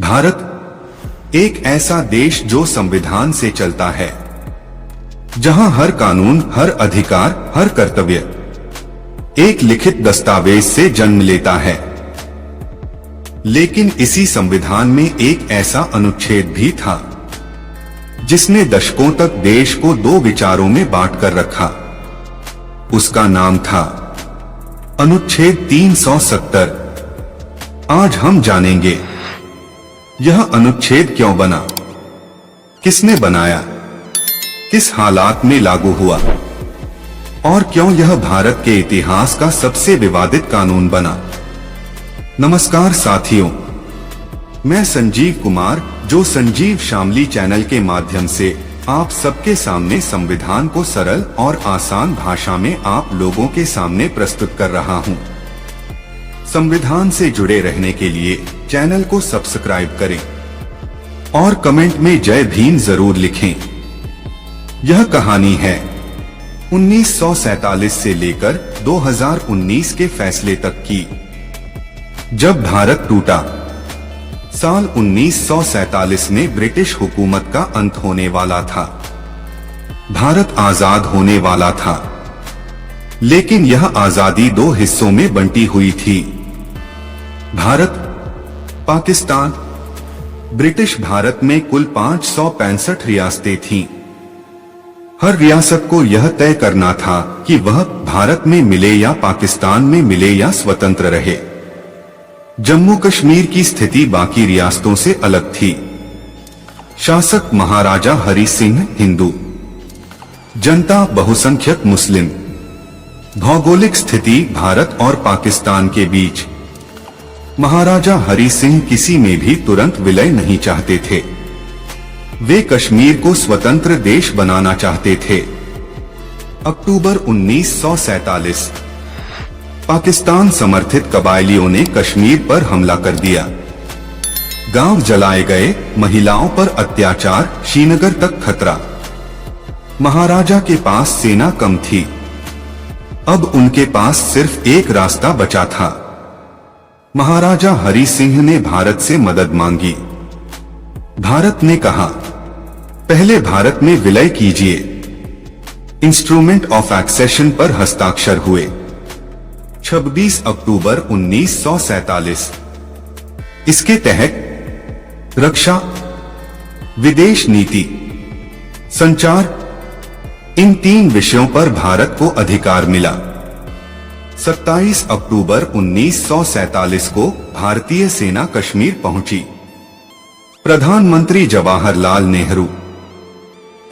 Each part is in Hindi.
भारत एक ऐसा देश जो संविधान से चलता है, जहां हर कानून, हर अधिकार, हर कर्तव्य एक लिखित दस्तावेज से जन्म लेता है। लेकिन इसी संविधान में एक ऐसा अनुच्छेद भी था जिसने दशकों तक देश को दो विचारों में बांट कर रखा। उसका नाम था अनुच्छेद 370। आज हम जानेंगे यह अनुच्छेद क्यों बना, किसने बनाया, किस हालात में लागू हुआ और क्यों यह भारत के इतिहास का सबसे विवादित कानून बना। नमस्कार साथियों, मैं संजीव कुमार, जो संजीव शामली चैनल के माध्यम से आप सबके सामने संविधान को सरल और आसान भाषा में आप लोगों के सामने प्रस्तुत कर रहा हूं। संविधान से जुड़े रहने के लिए चैनल को सब्सक्राइब करें और कमेंट में जय भीम जरूर लिखें। यह कहानी है 1947 से लेकर 2019 के फैसले तक की, जब भारत टूटा। साल 1947 में ब्रिटिश हुकूमत का अंत होने वाला था, भारत आजाद होने वाला था। लेकिन यह आजादी दो हिस्सों में बंटी हुई थी, भारत, पाकिस्तान। ब्रिटिश भारत में कुल 565 रियासतें थीं। हर रियासत को यह तय करना था कि वह भारत में मिले या पाकिस्तान में मिले या स्वतंत्र रहे। जम्मू कश्मीर की स्थिति बाकी रियासतों से अलग थी। शासक महाराजा हरि सिंह हिंदू, जनता बहुसंख्यक मुस्लिम। भौगोलिक स्थिति भारत और पाकिस्तान के बीच। महाराजा हरि सिंह किसी में भी तुरंत विलय नहीं चाहते थे। वे कश्मीर को स्वतंत्र देश बनाना चाहते थे। अक्टूबर 1947 पाकिस्तान समर्थित कबायलियों ने कश्मीर पर हमला कर दिया। गांव जलाए गए, महिलाओं पर अत्याचार, श्रीनगर तक खतरा। महाराजा के पास सेना कम थी। अब उनके पास सिर्फ एक रास्ता बचा था। महाराजा हरि सिंह ने भारत से मदद मांगी। भारत ने कहा, पहले भारत में विलय कीजिए। इंस्ट्रूमेंट ऑफ एक्सेशन पर हस्ताक्षर हुए 26 अक्टूबर 1947। इसके तहत रक्षा, विदेश नीति, संचार, इन 3 विषयों पर भारत को अधिकार मिला। 27 अक्टूबर 1947 को भारतीय सेना कश्मीर पहुंची। प्रधानमंत्री जवाहरलाल नेहरू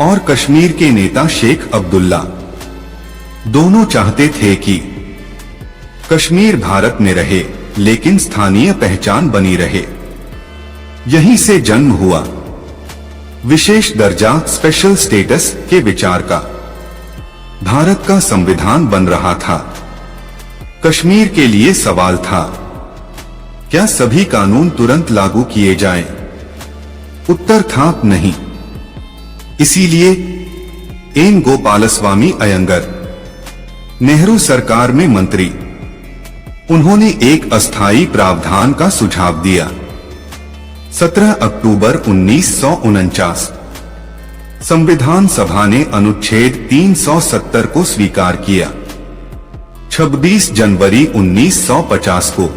और कश्मीर के नेता शेख अब्दुल्ला दोनों चाहते थे कि कश्मीर भारत में रहे, लेकिन स्थानीय पहचान बनी रहे। यहीं से जन्म हुआ विशेष दर्जा, स्पेशल स्टेटस के विचार का। भारत का संविधान बन रहा था। कश्मीर के लिए सवाल था, क्या सभी कानून तुरंत लागू किए जाएं? उत्तर था नहीं। इसीलिए एन गोपालस्वामी अयंगर, नेहरू सरकार में मंत्री, उन्होंने एक अस्थायी प्रावधान का सुझाव दिया। 17 अक्टूबर 1949 संविधान सभा ने अनुच्छेद 370 को स्वीकार किया। 26 जनवरी 1950 को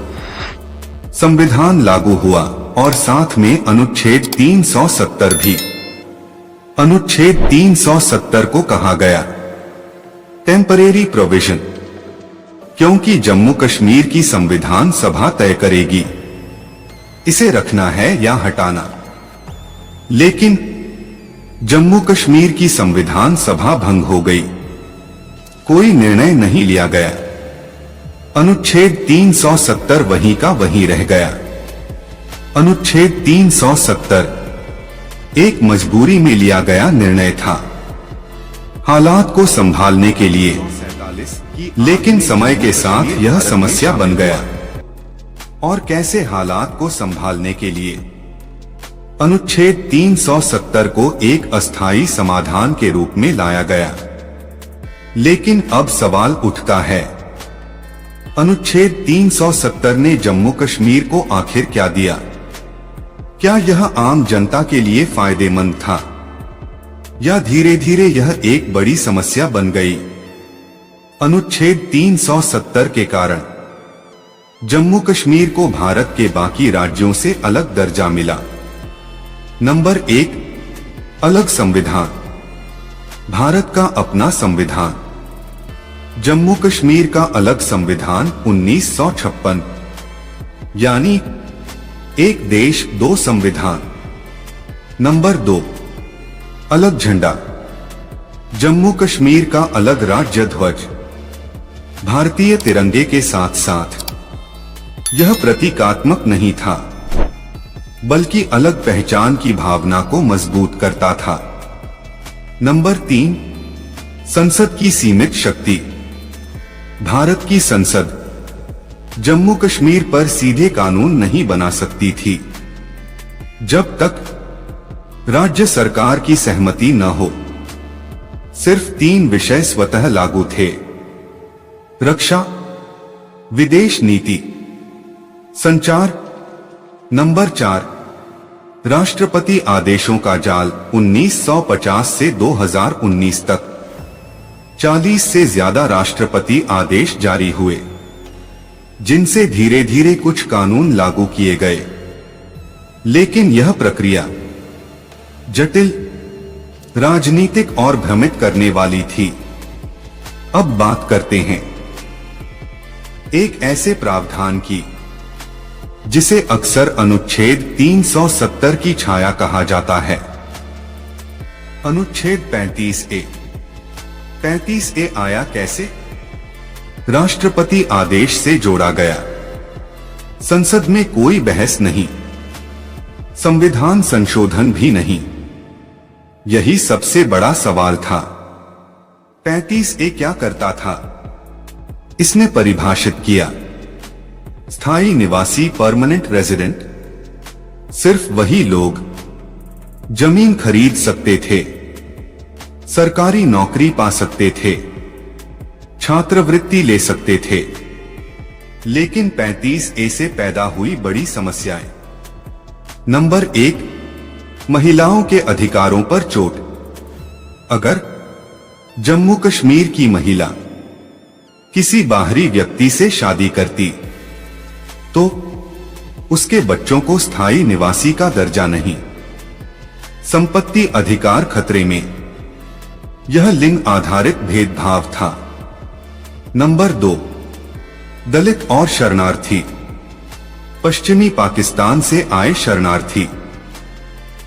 संविधान लागू हुआ और साथ में अनुच्छेद 370 भी। अनुच्छेद 370 को कहा गया टेम्परेरी प्रोविजन, क्योंकि जम्मू कश्मीर की संविधान सभा तय करेगी इसे रखना है या हटाना। लेकिन जम्मू कश्मीर की संविधान सभा भंग हो गई, कोई निर्णय नहीं लिया गया। अनुच्छेद 370 वहीं का वहीं रह गया। अनुच्छेद 370 एक मजबूरी में लिया गया निर्णय था, हालात को संभालने के लिए। लेकिन समय के साथ यह समस्या बन गया। और कैसे हालात को संभालने के लिए अनुच्छेद 370 को एक अस्थायी समाधान के रूप में लाया गया। लेकिन अब सवाल उठता है, अनुच्छेद 370 ने जम्मू कश्मीर को आखिर क्या दिया? क्या यह आम जनता के लिए फायदेमंद था या धीरे धीरे यह एक बड़ी समस्या बन गई? अनुच्छेद 370 के कारण जम्मू कश्मीर को भारत के बाकी राज्यों से अलग दर्जा मिला। नंबर 1, अलग संविधान। भारत का अपना संविधान। जम्मू कश्मीर का अलग संविधान 1956, यानी एक देश दो संविधान। नंबर 2, अलग झंडा। जम्मू कश्मीर का अलग राज्य ध्वज। भारतीय तिरंगे के साथ साथ यह प्रतीकात्मक नहीं था, बल्कि अलग पहचान की भावना को मजबूत करता था। नंबर 3, संसद की सीमित शक्ति। भारत की संसद जम्मू कश्मीर पर सीधे कानून नहीं बना सकती थी जब तक राज्य सरकार की सहमति न हो। सिर्फ 3 विषय स्वतः लागू थे: रक्षा, विदेश नीति, संचार। नंबर 4, राष्ट्रपति आदेशों का जाल। 1950 से 2019 तक 40 से ज्यादा राष्ट्रपति आदेश जारी हुए, जिनसे धीरे धीरे कुछ कानून लागू किए गए। लेकिन यह प्रक्रिया जटिल, राजनीतिक और भ्रमित करने वाली थी। अब बात करते हैं एक ऐसे प्रावधान की जिसे अक्सर अनुच्छेद 370 की छाया कहा जाता है। अनुच्छेद 35A। 35A आया कैसे? राष्ट्रपति आदेश से जोड़ा गया। संसद में कोई बहस नहीं, संविधान संशोधन भी नहीं। यही सबसे बड़ा सवाल था। 35A क्या करता था? इसने परिभाषित किया स्थायी निवासी, परमानेंट रेजिडेंट। सिर्फ वही लोग जमीन खरीद सकते थे, सरकारी नौकरी पा सकते थे, छात्रवृत्ति ले सकते थे। लेकिन 35A से पैदा हुई बड़ी समस्याएं। नंबर 1, महिलाओं के अधिकारों पर चोट। अगर जम्मू कश्मीर की महिला किसी बाहरी व्यक्ति से शादी करती तो उसके बच्चों को स्थायी निवासी का दर्जा नहीं, संपत्ति अधिकार खतरे में। यह लिंग आधारित भेदभाव था। नंबर 2, दलित और शरणार्थी। पश्चिमी पाकिस्तान से आए शरणार्थी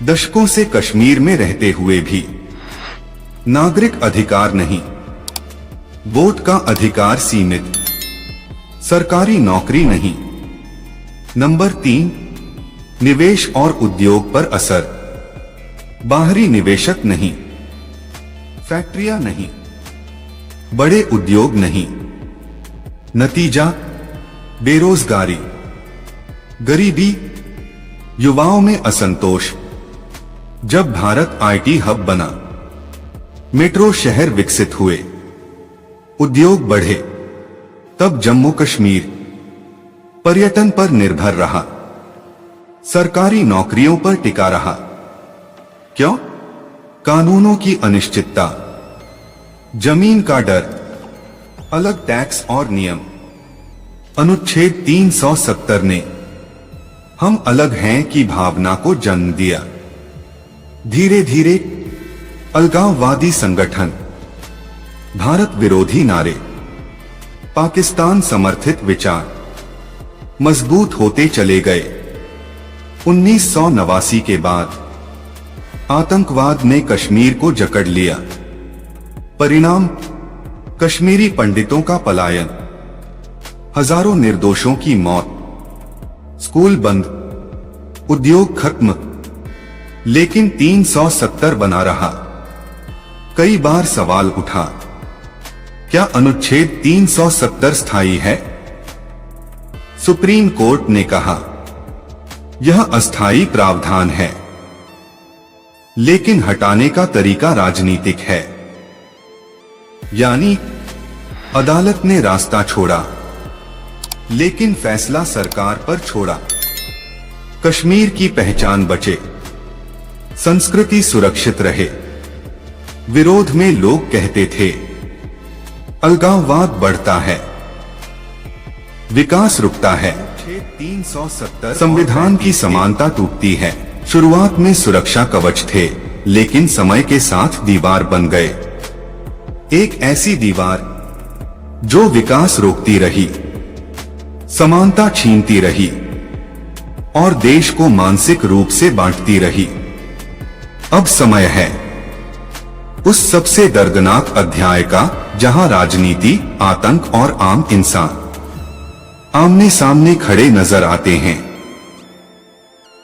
दशकों से कश्मीर में रहते हुए भी नागरिक अधिकार नहीं, वोट का अधिकार सीमित, सरकारी नौकरी नहीं। नंबर 3, निवेश और उद्योग पर असर। बाहरी निवेशक नहीं, फैक्ट्रियां नहीं, बड़े उद्योग नहीं। नतीजा बेरोजगारी, गरीबी, युवाओं में असंतोष। जब भारत आईटी हब बना, मेट्रो शहर विकसित हुए, उद्योग बढ़े, तब जम्मू कश्मीर पर्यटन पर निर्भर रहा, सरकारी नौकरियों पर टिका रहा। क्यों? कानूनों की अनिश्चितता, जमीन का डर, अलग टैक्स और नियम। अनुच्छेद 370 ने हम अलग हैं की भावना को जन्म दिया। धीरे धीरे अलगाववादी संगठन, भारत विरोधी नारे, पाकिस्तान समर्थित विचार मजबूत होते चले गए। 1989 के बाद आतंकवाद ने कश्मीर को जकड़ लिया। परिणाम, कश्मीरी पंडितों का पलायन, हजारों निर्दोषों की मौत, स्कूल बंद, उद्योग खत्म। लेकिन 370 बना रहा। कई बार सवाल उठा, क्या अनुच्छेद 370 स्थायी है? सुप्रीम कोर्ट ने कहा यह अस्थायी प्रावधान है, लेकिन हटाने का तरीका राजनीतिक है। यानी अदालत ने रास्ता छोड़ा, लेकिन फैसला सरकार पर छोड़ा। कश्मीर की पहचान बचे, संस्कृति सुरक्षित रहे। विरोध में लोग कहते थे, अलगाववाद बढ़ता है, विकास रुकता है। 370 संविधान की समानता टूटती है। शुरुआत में सुरक्षा कवच थे, लेकिन समय के साथ दीवार बन गए। एक ऐसी दीवार जो विकास रोकती रही, समानता छीनती रही और देश को मानसिक रूप से बांटती रही। अब समय है उस सबसे दर्दनाक अध्याय का, जहां राजनीति, आतंक और आम इंसान आमने सामने खड़े नजर आते हैं।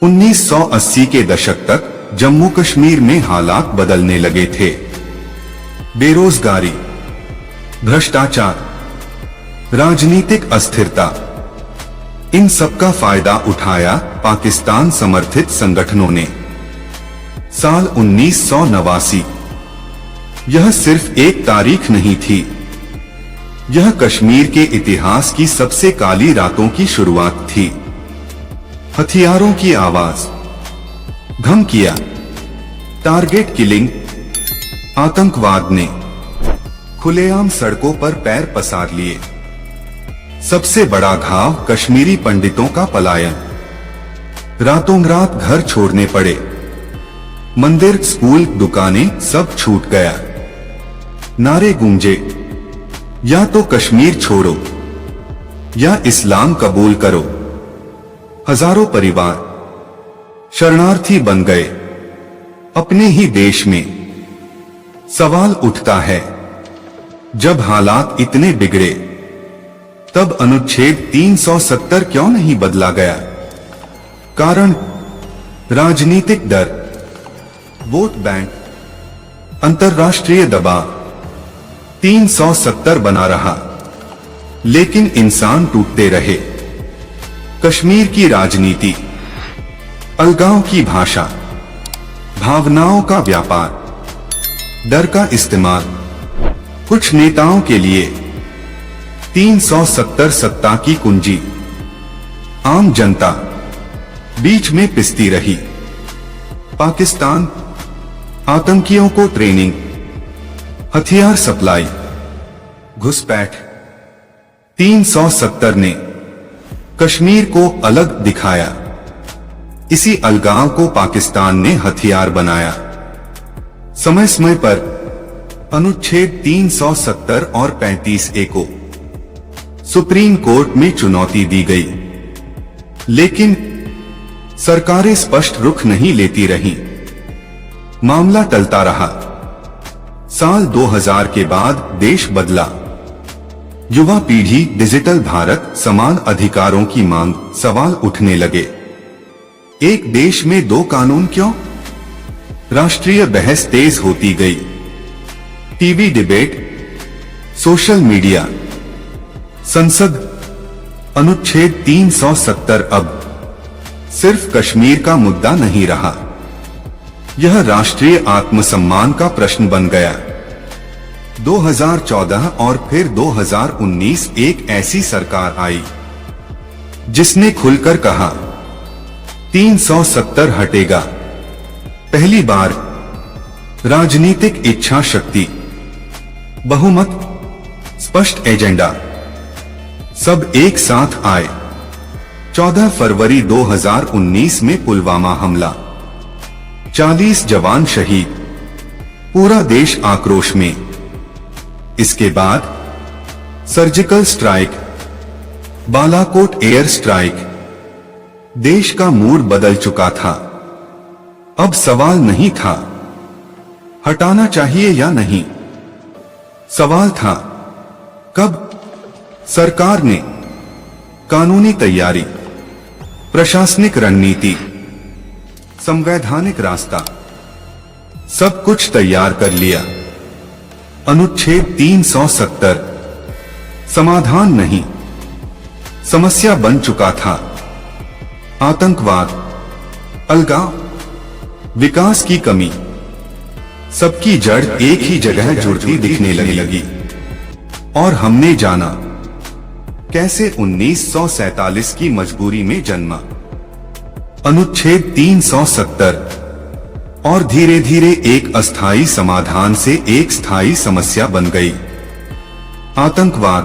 1980 के दशक तक जम्मू कश्मीर में हालात बदलने लगे थे। बेरोजगारी, भ्रष्टाचार, राजनीतिक अस्थिरता, इन सबका फायदा उठाया पाकिस्तान समर्थित संगठनों ने। साल 1989 यह सिर्फ एक तारीख नहीं थी, यह कश्मीर के इतिहास की सबसे काली रातों की शुरुआत थी। हथियारों की आवाज, धमकियां, टारगेट किलिंग, आतंकवाद ने खुलेआम सड़कों पर पैर पसार लिए। सबसे बड़ा घाव कश्मीरी पंडितों का पलायन। रातों रात घर छोड़ने पड़े, मंदिर, स्कूल, दुकानें सब छूट गया। नारे गूंजे, या तो कश्मीर छोड़ो या इस्लाम कबूल करो। हजारों परिवार शरणार्थी बन गए अपने ही देश में। सवाल उठता है, जब हालात इतने बिगड़े तब अनुच्छेद 370 क्यों नहीं बदला गया? कारण राजनीतिक डर, वोट बैंक, अंतर्राष्ट्रीय दबाव 370 बना रहा, लेकिन इंसान टूटते रहे। कश्मीर की राजनीति, अलगाव की भाषा, भावनाओं का व्यापार, डर का इस्तेमाल। कुछ नेताओं के लिए 370 सत्ता की कुंजी। आम जनता बीच में पिसती रही। पाकिस्तान आतंकियों को ट्रेनिंग, हथियार सप्लाई, घुसपैठ। 370 ने कश्मीर को अलग दिखाया। इसी अलगाव को पाकिस्तान ने हथियार बनाया। समय समय पर अनुच्छेद 370 और 35A को सुप्रीम कोर्ट में चुनौती दी गई, लेकिन सरकारें स्पष्ट रुख नहीं लेती रहीं। मामला टलता रहा। साल 2000 के बाद देश बदला। युवा पीढ़ी, डिजिटल भारत, समान अधिकारों की मांग, सवाल उठने लगे। एक देश में दो कानून क्यों? राष्ट्रीय बहस तेज होती गई। टीवी डिबेट, सोशल मीडिया, संसद। अनुच्छेद 370 अब सिर्फ कश्मीर का मुद्दा नहीं रहा, यह राष्ट्रीय आत्मसम्मान का प्रश्न बन गया। 2014 और फिर 2019 एक ऐसी सरकार आई जिसने खुलकर कहा 370 हटेगा। पहली बार राजनीतिक इच्छा शक्ति, बहुमत, स्पष्ट एजेंडा, सब एक साथ आए। 14 फरवरी 2019 में पुलवामा हमला, 40 जवान शहीद, पूरा देश आक्रोश में। इसके बाद surgical strike, Balakot air strike. देश का मूड बदल चुका था। अब सवाल नहीं था हटाना चाहिए या नहीं, सवाल था कब। सरकार ने कानूनी तैयारी, प्रशासनिक रणनीति, संवैधानिक रास्ता, सब कुछ तैयार कर लिया। अनुच्छेद 370 समाधान नहीं, समस्या बन चुका था। आतंकवाद, अलगाव, विकास की कमी, सबकी जड़ एक ही जगह जुड़ती दिखने लगी। और हमने जाना कैसे 1947 की मजबूरी में जन्मा। अनुच्छेद 370 और धीरे धीरे एक अस्थायी समाधान से एक स्थायी समस्या बन गई। आतंकवाद,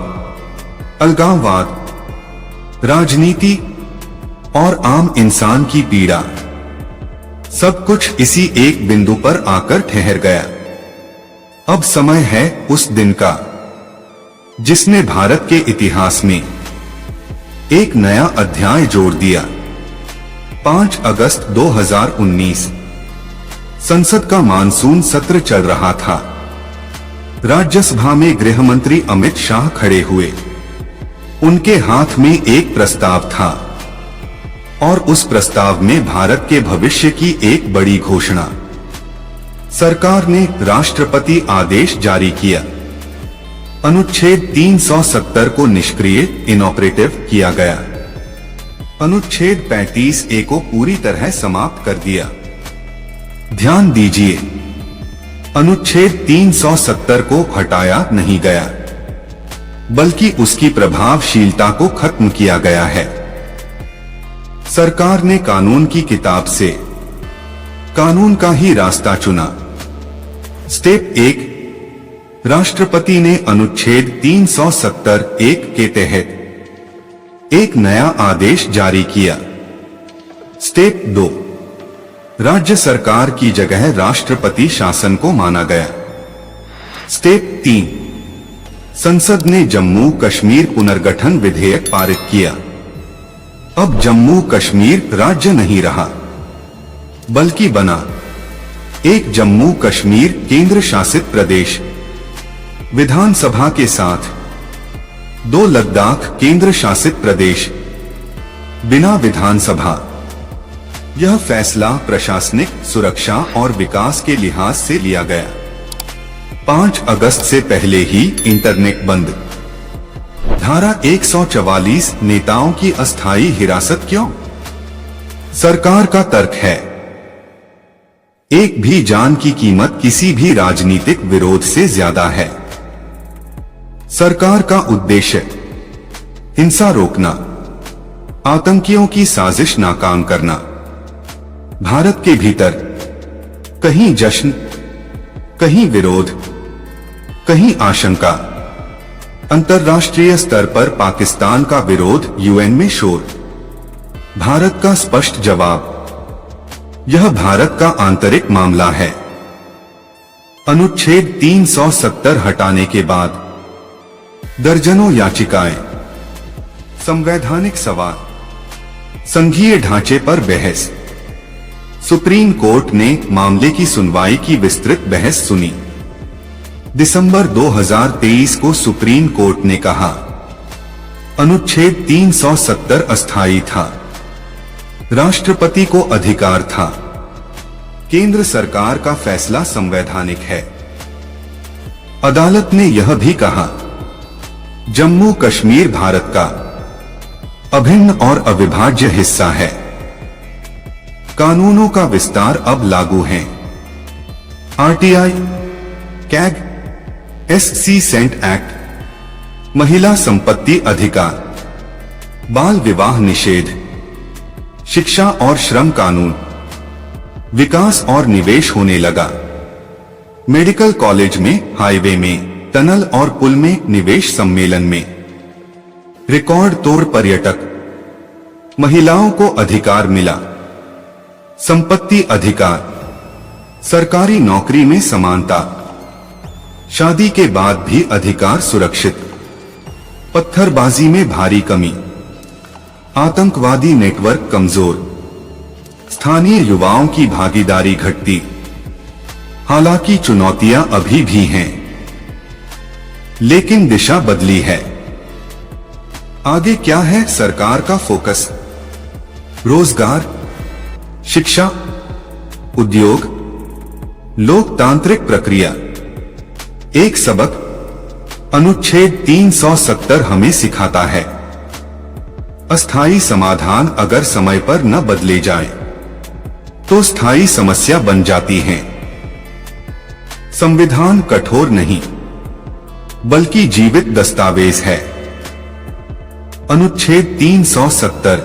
अलगाववाद, राजनीति और आम इंसान की पीड़ा, सब कुछ इसी एक बिंदु पर आकर ठहर गया। अब समय है उस दिन का जिसने भारत के इतिहास में एक नया अध्याय जोड़ दिया। 5 अगस्त 2019 संसद का मानसून सत्र चल रहा था। राज्यसभा में गृह मंत्री अमित शाह खड़े हुए। उनके हाथ में एक प्रस्ताव था और उस प्रस्ताव में भारत के भविष्य की एक बड़ी घोषणा। सरकार ने राष्ट्रपति आदेश जारी किया। अनुच्छेद 370 को निष्क्रिय इनऑपरेटिव किया गया। अनुच्छेद 35A को पूरी तरह समाप्त कर दिया। ध्यान दीजिए, अनुच्छेद 370 को हटाया नहीं गया, बल्कि उसकी प्रभावशीलता को खत्म किया गया है। सरकार ने कानून की किताब से कानून का ही रास्ता चुना। स्टेप 1, राष्ट्रपति ने अनुच्छेद 370(1) के तहत एक नया आदेश जारी किया। स्टेप 2, राज्य सरकार की जगह राष्ट्रपति शासन को माना गया। स्टेप 3, संसद ने जम्मू कश्मीर पुनर्गठन विधेयक पारित किया। अब जम्मू कश्मीर राज्य नहीं रहा, बल्कि बना एक जम्मू कश्मीर केंद्र शासित प्रदेश। विधानसभा के साथ 2 लद्दाख केंद्र शासित प्रदेश बिना विधानसभा। यह फैसला प्रशासनिक सुरक्षा और विकास के लिहाज से लिया गया। 5 अगस्त से पहले ही इंटरनेट बंद। धारा 144 नेताओं की अस्थायी हिरासत क्यों? सरकार का तर्क है, एक भी जान की कीमत किसी भी राजनीतिक विरोध से ज्यादा है। सरकार का उद्देश्य हिंसा रोकना, आतंकियों की साजिश नाकाम करना। भारत के भीतर कहीं जश्न, कहीं विरोध, कहीं आशंका। अंतर्राष्ट्रीय स्तर पर पाकिस्तान का विरोध, यूएन में शोर। भारत का स्पष्ट जवाब, यह भारत का आंतरिक मामला है। अनुच्छेद 370 हटाने के बाद दर्जनों याचिकाएं, संवैधानिक सवाल, संघीय ढांचे पर बहस। सुप्रीम कोर्ट ने मामले की सुनवाई की विस्तृत बहस सुनी। दिसंबर 2023 को सुप्रीम कोर्ट ने कहा, अनुच्छेद 370 अस्थायी था। राष्ट्रपति को अधिकार था। केंद्र सरकार का फैसला संवैधानिक है। अदालत ने यह भी कहा, जम्मू कश्मीर भारत का अभिन्न और अविभाज्य हिस्सा है। कानूनों का विस्तार अब लागू है। RTI, CAG, SC ST act, महिला संपत्ति अधिकार, बाल विवाह निषेध, शिक्षा और श्रम कानून, विकास और निवेश होने लगा। मेडिकल कॉलेज में, हाईवे में, टनल और पुल में निवेश सम्मेलन में। रिकॉर्ड तोड़ पर्यटक, महिलाओं को अधिकार मिला। संपत्ति अधिकार, सरकारी नौकरी में समानता, शादी के बाद भी अधिकार सुरक्षित। पत्थरबाजी में भारी कमी, आतंकवादी नेटवर्क कमजोर, स्थानीय युवाओं की भागीदारी घटती। हालांकि चुनौतियां अभी भी हैं, लेकिन दिशा बदली है। आगे क्या है सरकार का फोकस? रोजगार, शिक्षा, उद्योग, लोकतांत्रिक प्रक्रिया। एक सबक अनुच्छेद 370 हमें सिखाता है, अस्थायी समाधान अगर समय पर न बदले जाएं, तो स्थायी समस्या बन जाती हैं। संविधान कठोर नहीं, बल्कि जीवित दस्तावेज है। अनुच्छेद 370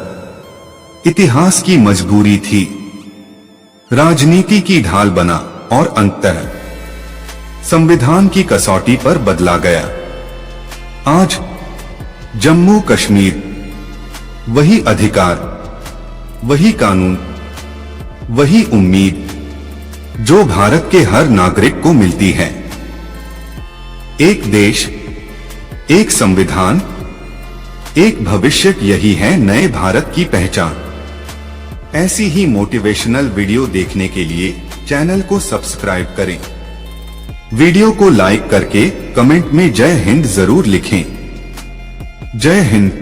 इतिहास की मजबूरी थी, राजनीति की ढाल बना और अंततः संविधान की कसौटी पर बदला गया। आज जम्मू कश्मीर वही अधिकार, वही कानून, वही उम्मीद जो भारत के हर नागरिक को मिलती है। एक देश, एक संविधान, एक भविष्य, यही है नए भारत की पहचान। ऐसी ही मोटिवेशनल वीडियो देखने के लिए चैनल को सब्सक्राइब करें। वीडियो को लाइक करके कमेंट में जय हिंद जरूर लिखें। जय हिंद।